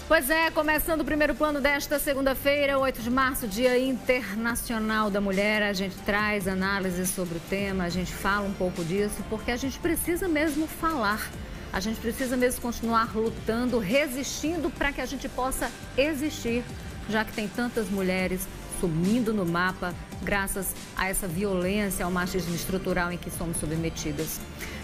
Pois é, começando o primeiro plano desta segunda-feira, 8 de março, Dia Internacional da Mulher. A gente traz análises sobre o tema, a gente fala um pouco disso, porque a gente precisa mesmo falar. A gente precisa mesmo continuar lutando, resistindo para que a gente possa existir, já que tem tantas mulheres sumindo no mapa graças a essa violência, ao machismo estrutural em que somos submetidas.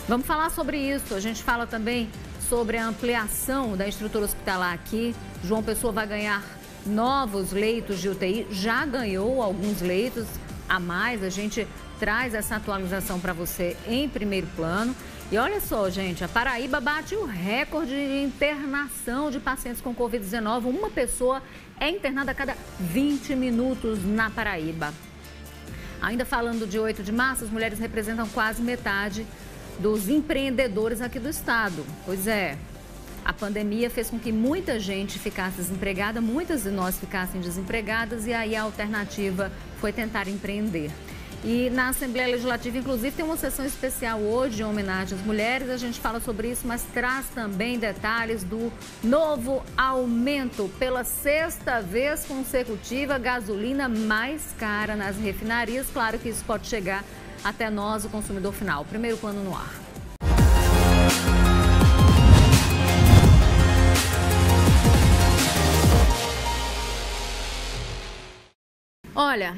Vamos falar sobre isso. A gente fala também sobre a ampliação da estrutura hospitalar aqui. João Pessoa vai ganhar novos leitos de UTI, já ganhou alguns leitos a mais. A gente traz essa atualização para você em primeiro plano. E olha só, gente, a Paraíba bate o recorde de internação de pacientes com Covid-19. Uma pessoa é internada a cada 20 minutos na Paraíba. Ainda falando de 8 de março, as mulheres representam quase metade dos empreendedores aqui do estado. Pois é, a pandemia fez com que muita gente ficasse desempregada, muitas de nós ficassem desempregadas, e aí a alternativa foi tentar empreender. E na Assembleia Legislativa, inclusive, tem uma sessão especial hoje em homenagem às mulheres. A gente fala sobre isso, mas traz também detalhes do novo aumento. Pela sexta vez consecutiva, gasolina mais cara nas refinarias. Claro que isso pode chegar até nós, o consumidor final. Primeiro plano no ar. Olha,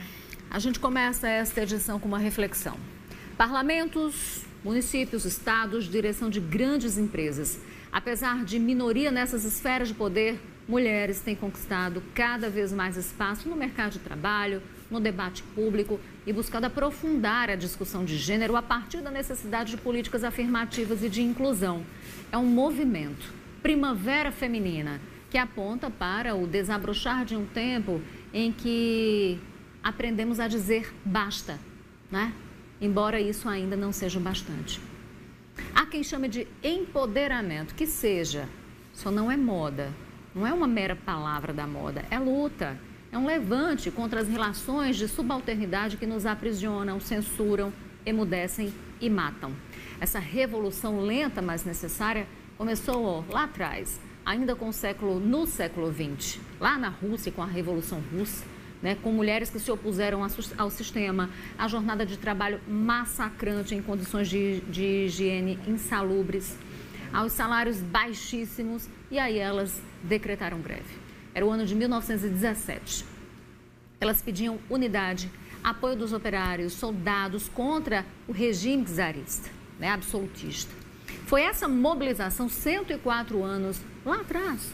a gente começa esta edição com uma reflexão. Parlamentos, municípios, estados, direção de grandes empresas. Apesar de minoria nessas esferas de poder, mulheres têm conquistado cada vez mais espaço no mercado de trabalho, no debate público e buscado aprofundar a discussão de gênero a partir da necessidade de políticas afirmativas e de inclusão. É um movimento, Primavera Feminina, que aponta para o desabrochar de um tempo em que aprendemos a dizer basta, né? Embora isso ainda não seja bastante. Há quem chame de empoderamento, que seja, só não é moda, não é uma mera palavra da moda, é luta. É um levante contra as relações de subalternidade que nos aprisionam, censuram, emudecem e matam. Essa revolução lenta, mas necessária, começou lá atrás, ainda no século XX, lá na Rússia, com a Revolução Russa, né, com mulheres que se opuseram ao sistema, à jornada de trabalho massacrante em condições de higiene insalubres, aos salários baixíssimos, e aí elas decretaram greve. Era o ano de 1917. Elas pediam unidade, apoio dos operários, soldados contra o regime czarista, né, absolutista. Foi essa mobilização, 104 anos lá atrás,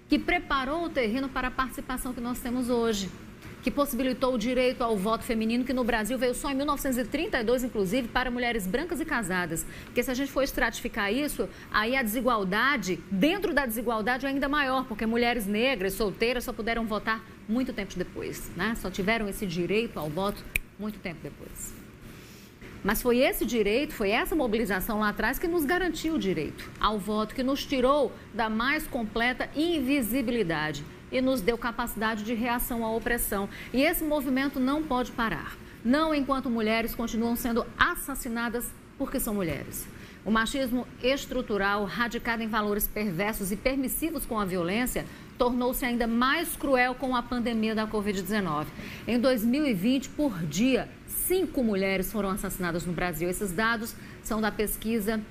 que preparou o terreno para a participação que nós temos hoje, que possibilitou o direito ao voto feminino, que no Brasil veio só em 1932, inclusive, para mulheres brancas e casadas. Porque se a gente for estratificar isso, aí a desigualdade, dentro da desigualdade, é ainda maior, porque mulheres negras, solteiras, só puderam votar muito tempo depois, né? Só tiveram esse direito ao voto muito tempo depois. Mas foi esse direito, foi essa mobilização lá atrás que nos garantiu o direito ao voto, que nos tirou da mais completa invisibilidade e nos deu capacidade de reação à opressão. E esse movimento não pode parar, não enquanto mulheres continuam sendo assassinadas porque são mulheres. O machismo estrutural, radicado em valores perversos e permissivos com a violência, tornou-se ainda mais cruel com a pandemia da Covid-19. Em 2020, por dia, 5 mulheres foram assassinadas no Brasil. Esses dados são da pesquisa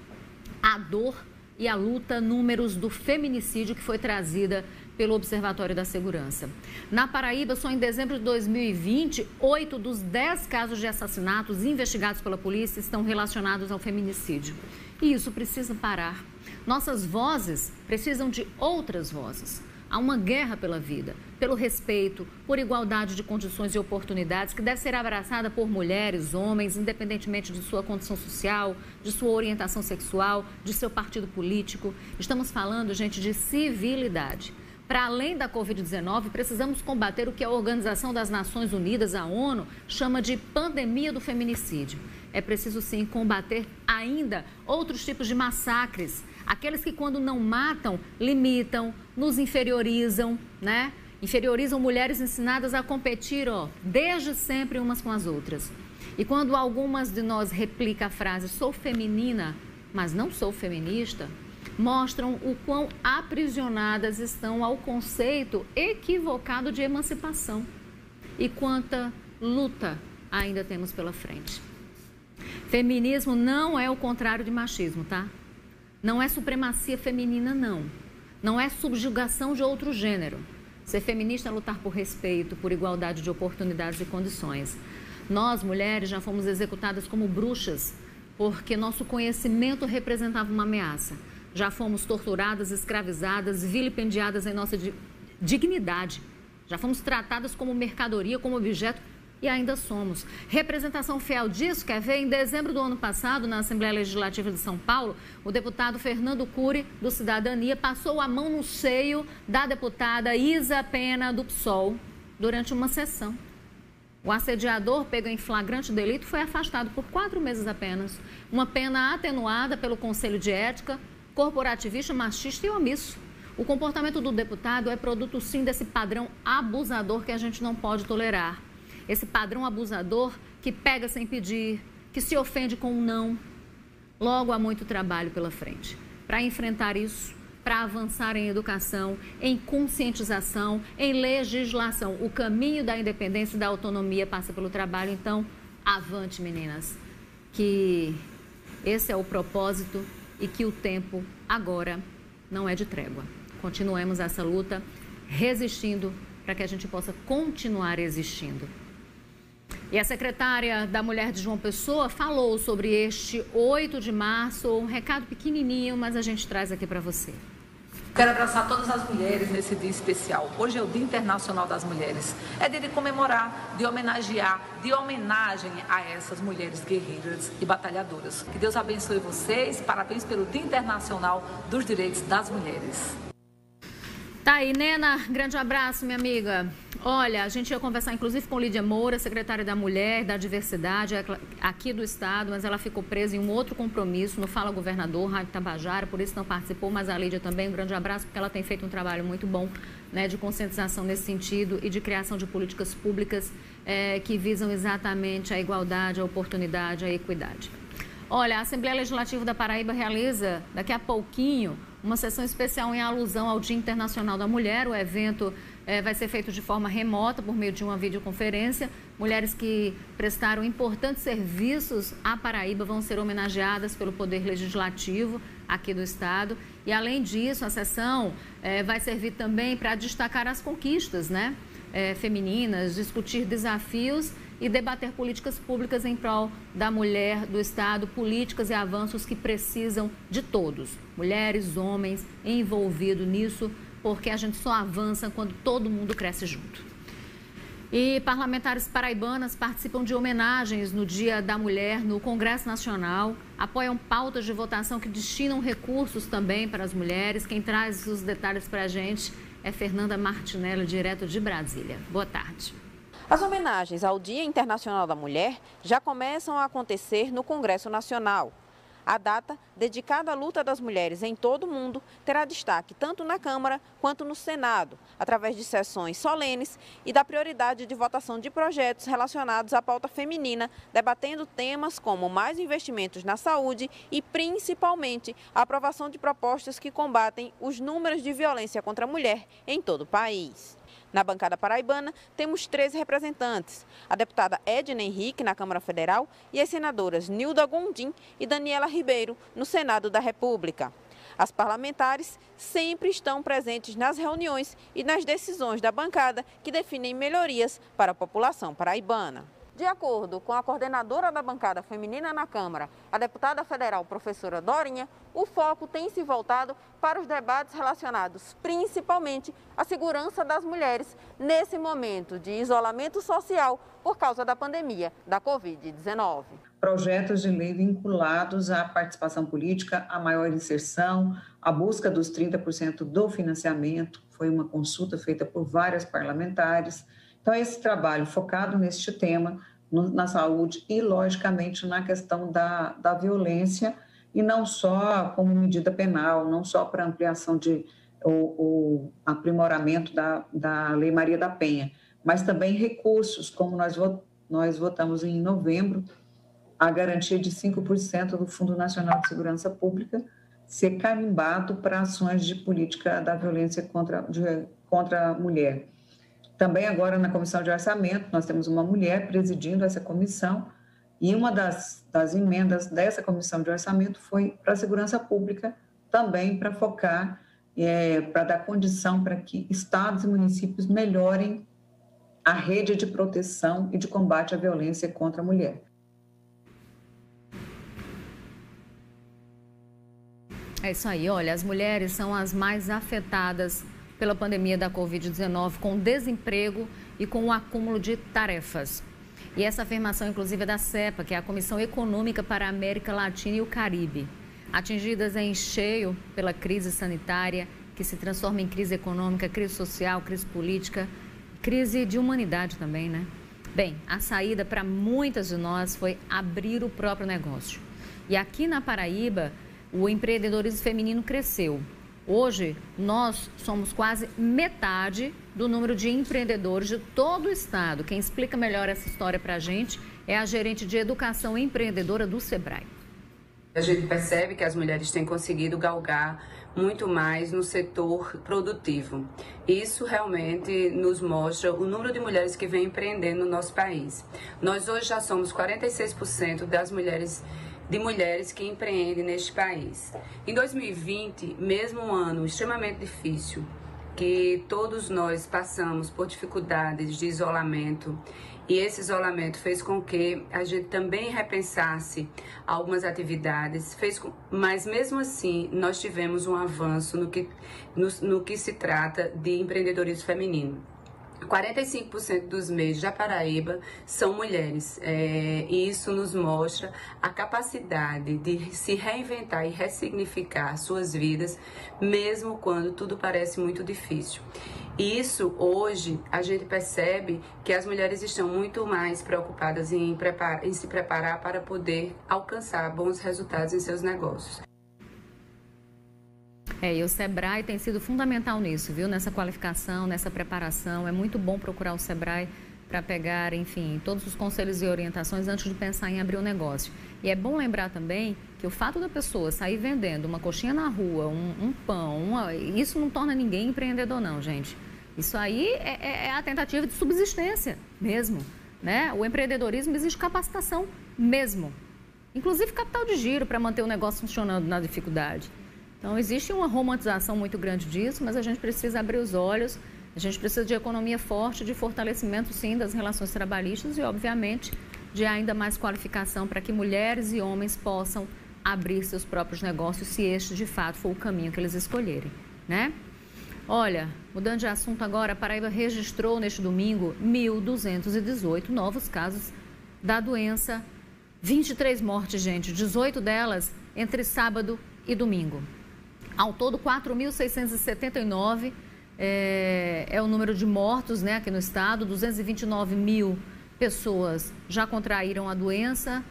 A Dor e a Luta, números do feminicídio, que foi trazida pelo Observatório da Segurança. Na Paraíba, só em dezembro de 2020, 8 dos 10 casos de assassinatos investigados pela polícia estão relacionados ao feminicídio. E isso precisa parar. Nossas vozes precisam de outras vozes. Há uma guerra pela vida, pelo respeito, por igualdade de condições e oportunidades que deve ser abraçada por mulheres, homens, independentemente de sua condição social, de sua orientação sexual, de seu partido político. Estamos falando, gente, de civilidade. Para além da Covid-19, precisamos combater o que a Organização das Nações Unidas, a ONU, chama de pandemia do feminicídio. É preciso, sim, combater ainda outros tipos de massacres. Aqueles que, quando não matam, limitam, nos inferiorizam, né? Inferiorizam mulheres ensinadas a competir, desde sempre umas com as outras. E quando algumas de nós replicam a frase, sou feminina, mas não sou feminista, mostram o quão aprisionadas estão ao conceito equivocado de emancipação e quanta luta ainda temos pela frente. Feminismo não é o contrário de machismo, tá? Não é supremacia feminina, não. Não é subjugação de outro gênero. Ser feminista é lutar por respeito, por igualdade de oportunidades e condições. Nós, mulheres, já fomos executadas como bruxas porque nosso conhecimento representava uma ameaça. Já fomos torturadas, escravizadas, vilipendiadas em nossa dignidade. Já fomos tratadas como mercadoria, como objeto e ainda somos. Representação fiel disso, quer ver? Em dezembro do ano passado, na Assembleia Legislativa de São Paulo, o deputado Fernando Cury, do Cidadania, passou a mão no seio da deputada Isa Pena, do PSOL, durante uma sessão. O assediador, pego em flagrante delito, foi afastado por 4 meses apenas. Uma pena atenuada pelo Conselho de Ética, corporativista, machista e omisso. O comportamento do deputado é produto, sim, desse padrão abusador que a gente não pode tolerar. Esse padrão abusador que pega sem pedir, que se ofende com um não. Logo, há muito trabalho pela frente para enfrentar isso, para avançar em educação, em conscientização, em legislação. O caminho da independência e da autonomia passa pelo trabalho. Então, avante, meninas, que esse é o propósito e que o tempo agora não é de trégua. Continuemos essa luta, resistindo para que a gente possa continuar existindo. E a secretária da Mulher de João Pessoa falou sobre este 8 de março, um recado pequenininho, mas a gente traz aqui para você. Quero abraçar todas as mulheres nesse dia especial. Hoje é o Dia Internacional das Mulheres. É dia de comemorar, de homenagear, de homenagem a essas mulheres guerreiras e batalhadoras. Que Deus abençoe vocês. Parabéns pelo Dia Internacional dos Direitos das Mulheres. Tá aí, Nena, grande abraço, minha amiga. Olha, a gente ia conversar inclusive com Lídia Moura, secretária da Mulher, da Diversidade aqui do Estado, mas ela ficou presa em um outro compromisso no Fala Governador, Rádio Tabajara, por isso não participou, mas a Lídia também, um grande abraço, porque ela tem feito um trabalho muito bom, né, de conscientização nesse sentido e de criação de políticas públicas que visam exatamente a igualdade, a oportunidade, a equidade. Olha, a Assembleia Legislativa da Paraíba realiza daqui a pouquinho uma sessão especial em alusão ao Dia Internacional da Mulher. O evento vai ser feito de forma remota, por meio de uma videoconferência. Mulheres que prestaram importantes serviços à Paraíba vão ser homenageadas pelo Poder Legislativo aqui do Estado. E, além disso, a sessão vai servir também para destacar as conquistas, né, femininas, discutir desafios e debater políticas públicas em prol da mulher do Estado, políticas e avanços que precisam de todos, mulheres, homens, envolvidos nisso, porque a gente só avança quando todo mundo cresce junto. E parlamentares paraibanas participam de homenagens no Dia da Mulher no Congresso Nacional, apoiam pautas de votação que destinam recursos também para as mulheres. Quem traz os detalhes para a gente é Fernanda Martinelli, direto de Brasília. Boa tarde. As homenagens ao Dia Internacional da Mulher já começam a acontecer no Congresso Nacional. A data, dedicada à luta das mulheres em todo o mundo, terá destaque tanto na Câmara quanto no Senado, através de sessões solenes e da prioridade de votação de projetos relacionados à pauta feminina, debatendo temas como mais investimentos na saúde e, principalmente, a aprovação de propostas que combatem os números de violência contra a mulher em todo o país. Na bancada paraibana, temos 13 representantes, a deputada Edna Henrique, na Câmara Federal, e as senadoras Nilda Gondim e Daniela Ribeiro, no Senado da República. As parlamentares sempre estão presentes nas reuniões e nas decisões da bancada que definem melhorias para a população paraibana. De acordo com a coordenadora da bancada feminina na Câmara, a deputada federal professora Dorinha, o foco tem se voltado para os debates relacionados principalmente à segurança das mulheres nesse momento de isolamento social por causa da pandemia da Covid-19. Projetos de lei vinculados à participação política, à maior inserção, à busca dos 30% do financiamento, foi uma consulta feita por várias parlamentares. Então, esse trabalho focado neste tema, na saúde e, logicamente, na questão da violência, e não só como medida penal, não só para ampliação o aprimoramento da Lei Maria da Penha, mas também recursos, como nós votamos em novembro, a garantia de 5% do Fundo Nacional de Segurança Pública, ser carimbado para ações de política da violência contra a mulher. Também agora na Comissão de Orçamento, nós temos uma mulher presidindo essa comissão e uma das emendas dessa Comissão de Orçamento foi para a segurança pública, também para focar, para dar condição para que estados e municípios melhorem a rede de proteção e de combate à violência contra a mulher. É isso aí, olha, as mulheres são as mais afetadas pela pandemia da Covid-19, com desemprego e com o acúmulo de tarefas. E essa afirmação, inclusive, é da CEPA, que é a Comissão Econômica para a América Latina e o Caribe. Atingidas em cheio pela crise sanitária, que se transforma em crise econômica, crise social, crise política, crise de humanidade também, né? Bem, a saída para muitas de nós foi abrir o próprio negócio. E aqui na Paraíba, o empreendedorismo feminino cresceu. Hoje, nós somos quase metade do número de empreendedores de todo o estado. Quem explica melhor essa história para a gente é a gerente de educação empreendedora do Sebrae. A gente percebe que as mulheres têm conseguido galgar muito mais no setor produtivo. Isso realmente nos mostra o número de mulheres que vem empreendendo no nosso país. Nós hoje já somos 46% das mulheres que empreendem neste país. Em 2020, mesmo um ano extremamente difícil, que todos nós passamos por dificuldades de isolamento, e esse isolamento fez com que a gente também repensasse algumas atividades, mas mesmo assim nós tivemos um avanço no que se trata de empreendedorismo feminino. 45% dos MEIs da Paraíba são mulheres, e isso nos mostra a capacidade de se reinventar e ressignificar suas vidas, mesmo quando tudo parece muito difícil. E isso, hoje, a gente percebe que as mulheres estão muito mais preocupadas em se preparar para poder alcançar bons resultados em seus negócios. E o Sebrae tem sido fundamental nisso, viu? Nessa qualificação, nessa preparação. É muito bom procurar o Sebrae para pegar, enfim, todos os conselhos e orientações antes de pensar em abrir um negócio. E é bom lembrar também que o fato da pessoa sair vendendo uma coxinha na rua, um pão, isso não torna ninguém empreendedor não, gente. Isso aí é a tentativa de subsistência mesmo, né? O empreendedorismo exige capacitação mesmo. Inclusive capital de giro para manter o negócio funcionando na dificuldade. Então, existe uma romantização muito grande disso, mas a gente precisa abrir os olhos, a gente precisa de economia forte, de fortalecimento, sim, das relações trabalhistas e, obviamente, de ainda mais qualificação para que mulheres e homens possam abrir seus próprios negócios, se este, de fato, for o caminho que eles escolherem, né? Olha, mudando de assunto agora, a Paraíba registrou neste domingo 1.218 novos casos da doença, 23 mortes, gente, 18 delas entre sábado e domingo. Ao todo, 4.679 é o número de mortos, né, aqui no estado. 229 mil pessoas já contraíram a doença,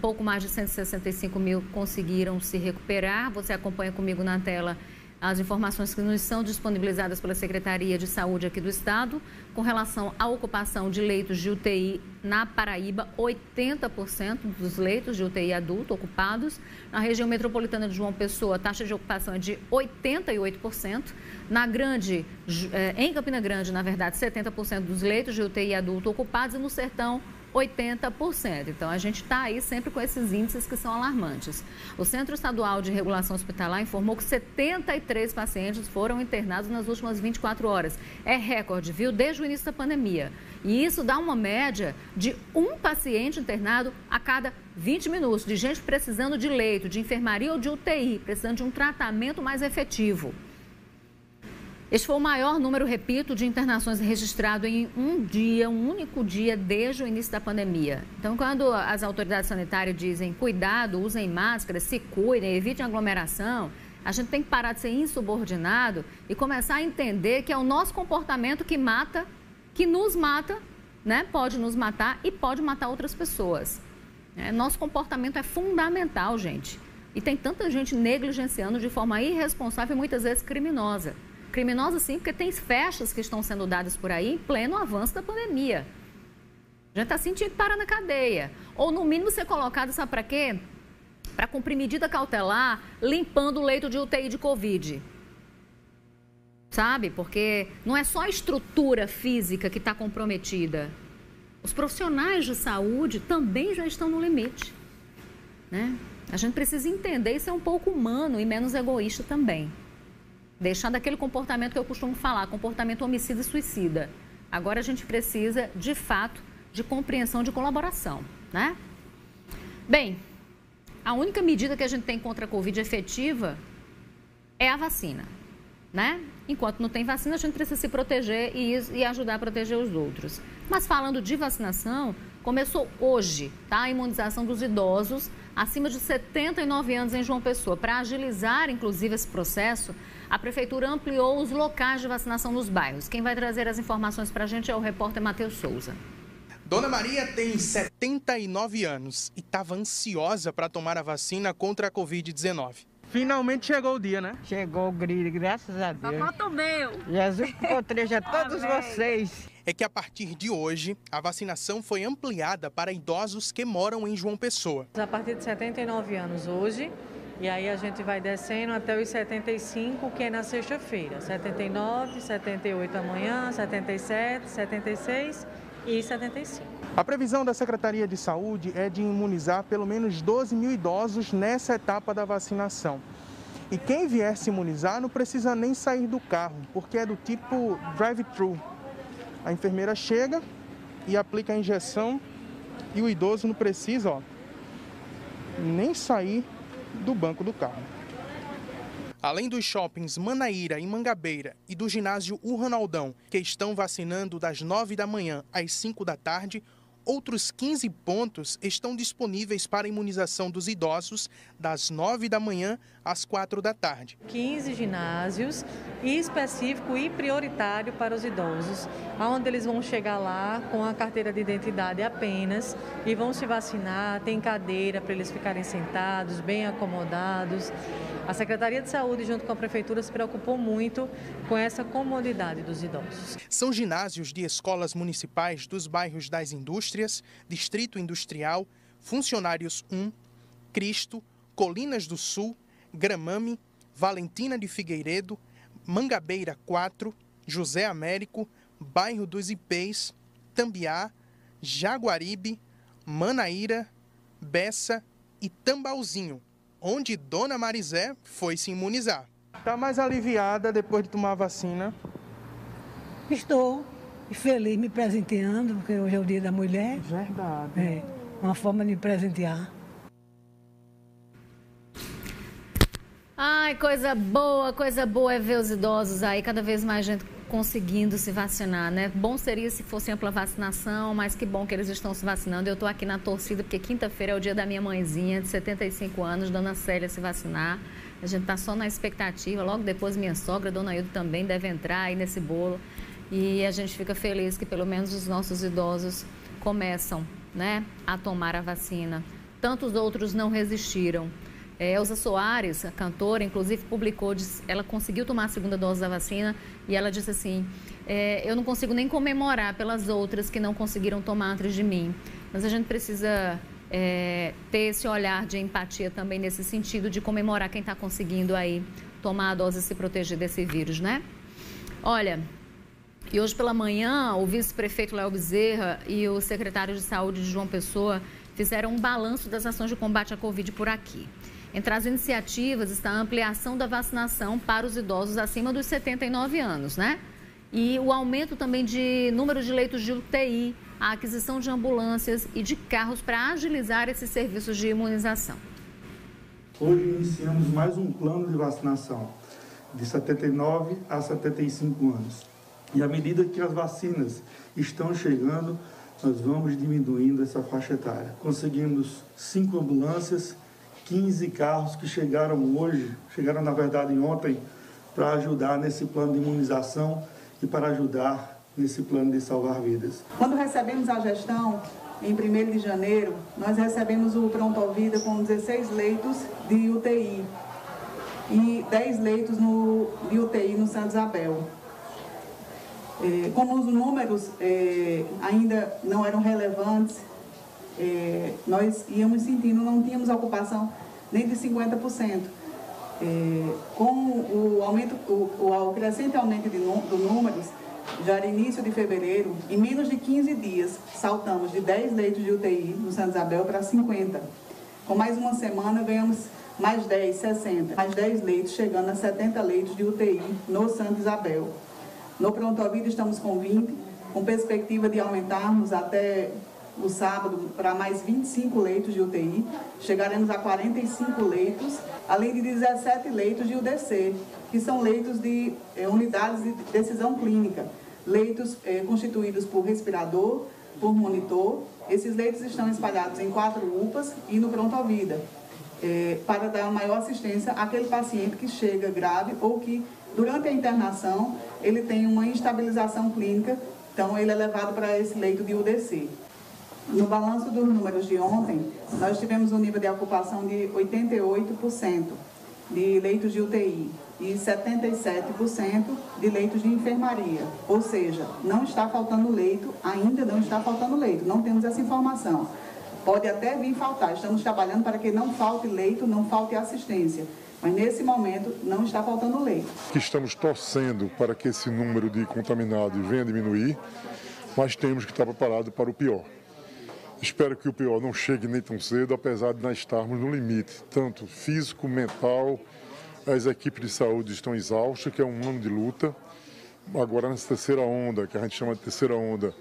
pouco mais de 165 mil conseguiram se recuperar. Você acompanha comigo na tela as informações que nos são disponibilizadas pela Secretaria de Saúde aqui do estado. Com relação à ocupação de leitos de UTI na Paraíba, 80% dos leitos de UTI adulto ocupados. Na região metropolitana de João Pessoa, a taxa de ocupação é de 88%. Em Campina Grande, na verdade, 70% dos leitos de UTI adulto ocupados, e no Sertão, 80%. Então, a gente está aí sempre com esses índices que são alarmantes. O Centro Estadual de Regulação Hospitalar informou que 73 pacientes foram internados nas últimas 24 horas. É recorde, viu? Desde o início da pandemia. E isso dá uma média de um paciente internado a cada 20 minutos, de gente precisando de leito, de enfermaria ou de UTI, precisando de um tratamento mais efetivo. Este foi o maior número, repito, de internações registrado em um único dia, desde o início da pandemia. Então, quando as autoridades sanitárias dizem cuidado, usem máscara, se cuidem, evitem aglomeração, a gente tem que parar de ser insubordinado e começar a entender que é o nosso comportamento que mata, que nos mata, né? Pode nos matar e pode matar outras pessoas. Nosso comportamento é fundamental, gente. E tem tanta gente negligenciando de forma irresponsável e muitas vezes criminosa. Criminosa sim, porque tem festas que estão sendo dadas por aí em pleno avanço da pandemia. A gente está sentindo que para na cadeia. Ou no mínimo ser colocado, sabe para quê? para cumprir medida cautelar limpando o leito de UTI de Covid. Sabe? Porque não é só a estrutura física que está comprometida. Os profissionais de saúde também já estão no limite, né? A gente precisa entender e ser um pouco humano e menos egoísta também. Deixar daquele comportamento que eu costumo falar, comportamento homicida e suicida. Agora a gente precisa, de fato, de compreensão, de colaboração, né? Bem, a única medida que a gente tem contra a Covid efetiva é a vacina, né? Enquanto não tem vacina, a gente precisa se proteger e ajudar a proteger os outros. Mas falando de vacinação, começou hoje, tá? A imunização dos idosos acima de 79 anos em João Pessoa. Para agilizar, inclusive, esse processo, a Prefeitura ampliou os locais de vacinação nos bairros. Quem vai trazer as informações para a gente é o repórter Matheus Souza. Dona Maria tem 79 anos e estava ansiosa para tomar a vacina contra a Covid-19. Finalmente chegou o dia, né? Chegou o grito, graças a Deus. Só falta o meu. Jesus proteja todos vocês. É que a partir de hoje, a vacinação foi ampliada para idosos que moram em João Pessoa. A partir de 79 anos hoje, e aí a gente vai descendo até os 75, que é na sexta-feira. 79, 78 amanhã, 77, 76 e 75. A previsão da Secretaria de Saúde é de imunizar pelo menos 12 mil idosos nessa etapa da vacinação. E quem vier se imunizar não precisa nem sair do carro, porque é do tipo drive-thru. A enfermeira chega e aplica a injeção e o idoso não precisa, nem sair do banco do carro. Além dos shoppings Manaíra e Mangabeira e do ginásio Ronaldão, que estão vacinando das 9 da manhã às 5 da tarde, outros 15 pontos estão disponíveis para a imunização dos idosos das 9 da manhã às 4 da tarde. 15 ginásios específico e prioritário para os idosos, onde eles vão chegar lá com a carteira de identidade apenas e vão se vacinar, tem cadeira para eles ficarem sentados, bem acomodados. A Secretaria de Saúde, junto com a Prefeitura, se preocupou muito com essa comodidade dos idosos. São ginásios de escolas municipais dos bairros das Indústrias, Distrito Industrial, Funcionários 1, Cristo, Colinas do Sul, Gramame, Valentina de Figueiredo, Mangabeira 4, José Américo, Bairro dos Ipês, Tambiá, Jaguaribe, Manaíra, Bessa e Tambauzinho, onde Dona Marizé foi se imunizar. Está mais aliviada depois de tomar a vacina? Estou feliz me presenteando, porque hoje é o Dia da Mulher. Verdade. É uma forma de me presentear. Ai, coisa boa é ver os idosos aí, cada vez mais gente conseguindo se vacinar, né? Bom seria se fosse ampla vacinação, mas que bom que eles estão se vacinando. Eu estou aqui na torcida, porque quinta-feira é o dia da minha mãezinha, de 75 anos, Dona Célia, se vacinar. A gente está só na expectativa, logo depois minha sogra, Dona Hilda, também deve entrar aí nesse bolo. E a gente fica feliz que pelo menos os nossos idosos começam, né, a tomar a vacina. Tantos outros não resistiram. Elza Soares, a cantora, inclusive publicou, ela conseguiu tomar a segunda dose da vacina e ela disse assim, eu não consigo nem comemorar pelas outras que não conseguiram tomar antes de mim, mas a gente precisa ter esse olhar de empatia também nesse sentido de comemorar quem está conseguindo aí tomar a dose e se proteger desse vírus, né? Olha, e hoje pela manhã o vice-prefeito Léo Bezerra e o secretário de Saúde de João Pessoa fizeram um balanço das ações de combate à Covid por aqui. Entre as iniciativas está a ampliação da vacinação para os idosos acima dos 79 anos, né? E o aumento também de número de leitos de UTI, a aquisição de ambulâncias e de carros para agilizar esses serviços de imunização. Hoje iniciamos mais um plano de vacinação de 79 a 75 anos. E à medida que as vacinas estão chegando, nós vamos diminuindo essa faixa etária. Conseguimos 5 ambulâncias, 15 carros que chegaram na verdade ontem, para ajudar nesse plano de imunização e para ajudar nesse plano de salvar vidas. Quando recebemos a gestão, em 1º de janeiro, nós recebemos o Pronto Vida com 16 leitos de UTI e 10 leitos de UTI no Santa Isabel. Como os números ainda não eram relevantes, nós íamos sentindo, não tínhamos ocupação nem de 50%. Com o crescente aumento do números, já no início de fevereiro, em menos de 15 dias, saltamos de 10 leitos de UTI no Santa Isabel para 50. Com mais uma semana, ganhamos mais 10, 60, mais 10 leitos, chegando a 70 leitos de UTI no Santa Isabel. No Pronto Vida estamos com 20, com perspectiva de aumentarmos até o sábado para mais 25 leitos de UTI, chegaremos a 45 leitos, além de 17 leitos de UDC, que são leitos de unidades de decisão clínica, leitos constituídos por respirador, por monitor. Esses leitos estão espalhados em 4 UPAs e no Pronto Vida, para dar maior assistência àquele paciente que chega grave ou que, durante a internação, ele tem uma instabilização clínica, então ele é levado para esse leito de UDC. No balanço dos números de ontem, nós tivemos um nível de ocupação de 88% de leitos de UTI e 77% de leitos de enfermaria. Ou seja, não está faltando leito, ainda não está faltando leito, não temos essa informação. Pode até vir faltar, estamos trabalhando para que não falte leito, não falte assistência. Mas nesse momento não está faltando leito. Estamos torcendo para que esse número de contaminados venha a diminuir, mas temos que estar preparados para o pior. Espero que o pior não chegue nem tão cedo, apesar de nós estarmos no limite, tanto físico, mental. As equipes de saúde estão exaustas, que é um ano de luta. Agora, nessa terceira onda, que a gente chama de terceira onda,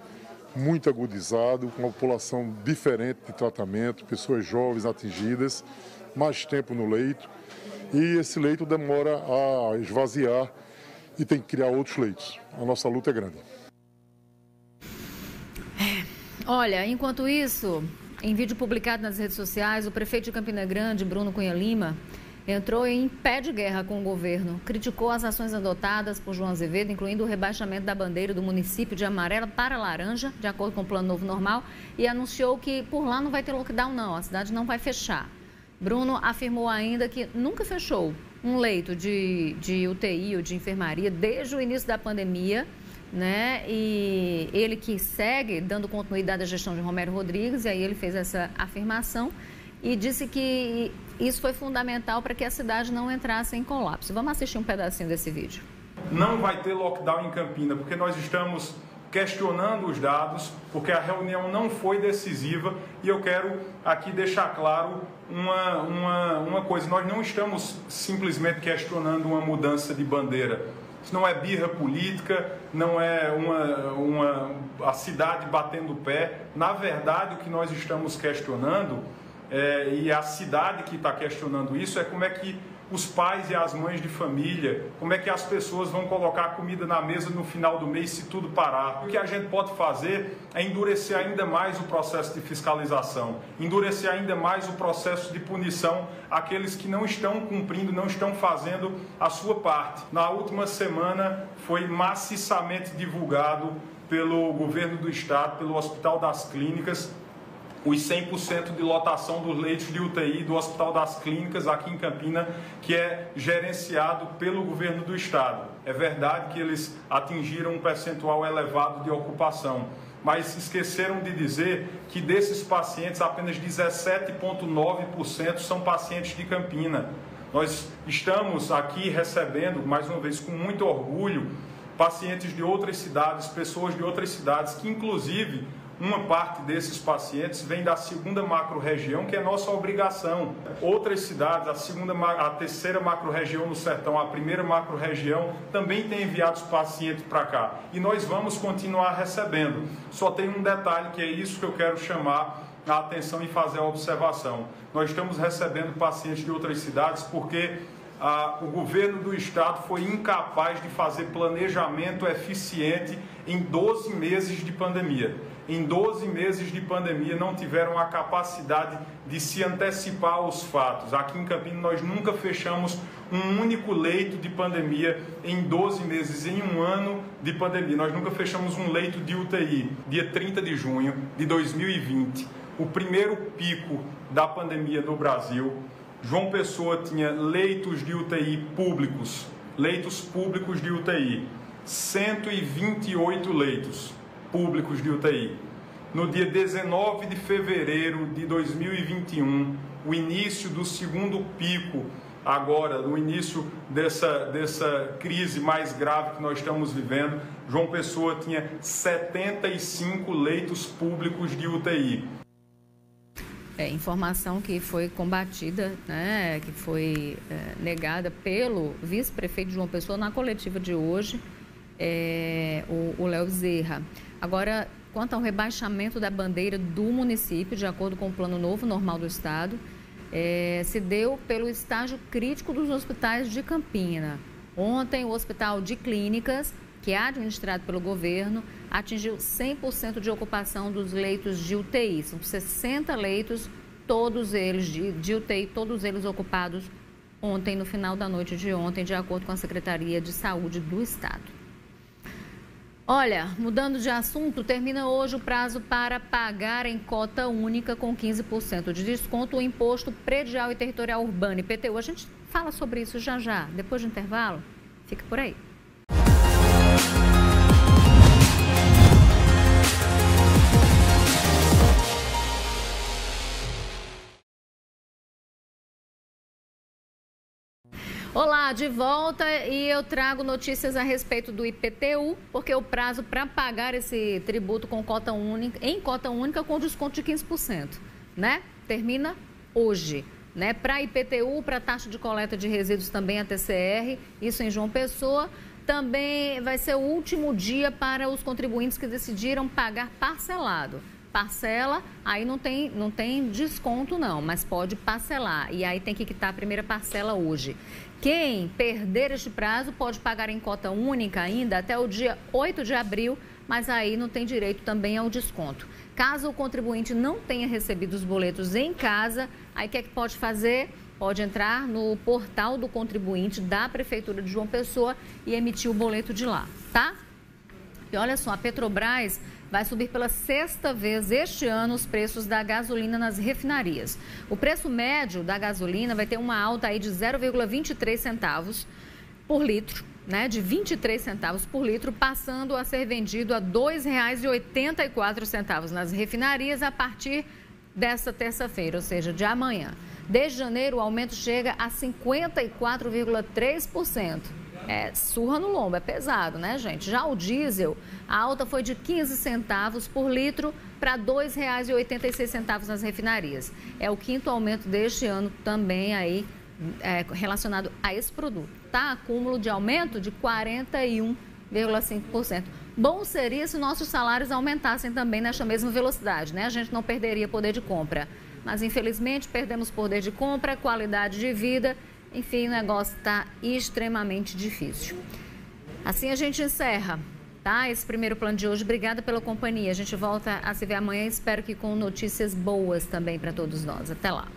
muito agudizado, com uma população diferente de tratamento, pessoas jovens atingidas, mais tempo no leito. E esse leito demora a esvaziar e tem que criar outros leitos. A nossa luta é grande. Olha, enquanto isso, em vídeo publicado nas redes sociais, o prefeito de Campina Grande, Bruno Cunha Lima, entrou em pé de guerra com o governo. Criticou as ações adotadas por João Azevedo, incluindo o rebaixamento da bandeira do município de amarela para laranja, de acordo com o Plano Novo Normal, e anunciou que por lá não vai ter lockdown não, a cidade não vai fechar. Bruno afirmou ainda que nunca fechou um leito de UTI ou de enfermaria desde o início da pandemia, né? E ele que segue dando continuidade à gestão de Romero Rodrigues, e aí ele fez essa afirmação e disse que isso foi fundamental para que a cidade não entrasse em colapso. Vamos assistir um pedacinho desse vídeo. Não vai ter lockdown em Campina, porque nós estamos questionando os dados, porque a reunião não foi decisiva, e eu quero aqui deixar claro uma coisa: nós não estamos simplesmente questionando uma mudança de bandeira. Isso não é birra política, não é a cidade batendo o pé. Na verdade, o que nós estamos questionando, e a cidade que está questionando isso, é como é que os pais e as mães de família, como é que as pessoas vão colocar comida na mesa no final do mês se tudo parar. O que a gente pode fazer é endurecer ainda mais o processo de fiscalização, endurecer ainda mais o processo de punição àqueles que não estão cumprindo, não estão fazendo a sua parte. Na última semana foi maciçamente divulgado pelo governo do estado, pelo Hospital das Clínicas, os 100% de lotação dos leitos de UTI do Hospital das Clínicas aqui em Campina, que é gerenciado pelo governo do estado. É verdade que eles atingiram um percentual elevado de ocupação, mas esqueceram de dizer que desses pacientes, apenas 17,9% são pacientes de Campina. Nós estamos aqui recebendo, mais uma vez, com muito orgulho, pacientes de outras cidades, pessoas de outras cidades, que inclusive uma parte desses pacientes vem da segunda macro-região, que é nossa obrigação. Outras cidades, a terceira macro-região no Sertão, a primeira macro-região, também tem enviado os pacientes para cá. E nós vamos continuar recebendo. Só tem um detalhe, que é isso que eu quero chamar a atenção e fazer a observação. Nós estamos recebendo pacientes de outras cidades porque o governo do estado foi incapaz de fazer planejamento eficiente em 12 meses de pandemia. Em 12 meses de pandemia não tiveram a capacidade de se antecipar aos fatos. Aqui em Campina nós nunca fechamos um único leito de pandemia em 12 meses, em um ano de pandemia. Nós nunca fechamos um leito de UTI. Dia 30 de junho de 2020, o primeiro pico da pandemia no Brasil, João Pessoa tinha leitos de UTI públicos, leitos públicos de UTI, 128 leitos públicos de UTI. No dia 19 de fevereiro de 2021, o início do segundo pico, agora, no início dessa crise mais grave que nós estamos vivendo, João Pessoa tinha 75 leitos públicos de UTI. Informação que foi combatida, né, que foi negada pelo vice-prefeito de João Pessoa na coletiva de hoje, o Léo Bezerra. Agora, quanto ao rebaixamento da bandeira do município, de acordo com o Plano Novo Normal do Estado, se deu pelo estágio crítico dos hospitais de Campina. Ontem, o Hospital de Clínicas, que é administrado pelo governo, atingiu 100% de ocupação dos leitos de UTI. São 60 leitos, todos eles de UTI, todos eles ocupados ontem, no final da noite de ontem, de acordo com a Secretaria de Saúde do Estado. Olha, mudando de assunto, termina hoje o prazo para pagar em cota única com 15% de desconto o Imposto Predial e Territorial Urbano, IPTU. A gente fala sobre isso já, depois do intervalo. Fica por aí. Olá, de volta, e eu trago notícias a respeito do IPTU, porque o prazo para pagar esse tributo com cota única, em cota única com desconto de 15%, né? Termina hoje, né? Para IPTU, para taxa de coleta de resíduos também a TCR, isso em João Pessoa, também vai ser o último dia para os contribuintes que decidiram pagar parcelado. Parcela, aí não tem desconto não, mas pode parcelar. E aí tem que quitar a primeira parcela hoje. Quem perder este prazo pode pagar em cota única ainda até o dia 8 de abril, mas aí não tem direito também ao desconto. Caso o contribuinte não tenha recebido os boletos em casa, aí o que é que pode fazer? Pode entrar no portal do contribuinte da Prefeitura de João Pessoa e emitir o boleto de lá, tá? E olha só, a Petrobras vai subir pela 6ª vez este ano os preços da gasolina nas refinarias. O preço médio da gasolina vai ter uma alta aí de 0,23 centavos por litro, né? De 23 centavos por litro, passando a ser vendido a R$ 2,84 nas refinarias a partir desta terça-feira, ou seja, de amanhã. Desde janeiro, o aumento chega a 54,3%. É surra no lombo, é pesado, né, gente? Já o diesel, a alta foi de 15 centavos por litro para R$ 2,86 nas refinarias. É o 5º aumento deste ano também aí relacionado a esse produto, tá? Acúmulo de aumento de 41,5%. Bom seria se nossos salários aumentassem também nesta mesma velocidade, né? A gente não perderia poder de compra. Mas, infelizmente, perdemos poder de compra, qualidade de vida. Enfim, o negócio está extremamente difícil. Assim a gente encerra, tá? Esse primeiro plano de hoje. Obrigada pela companhia. A gente volta a se ver amanhã. Espero que com notícias boas também para todos nós. Até lá.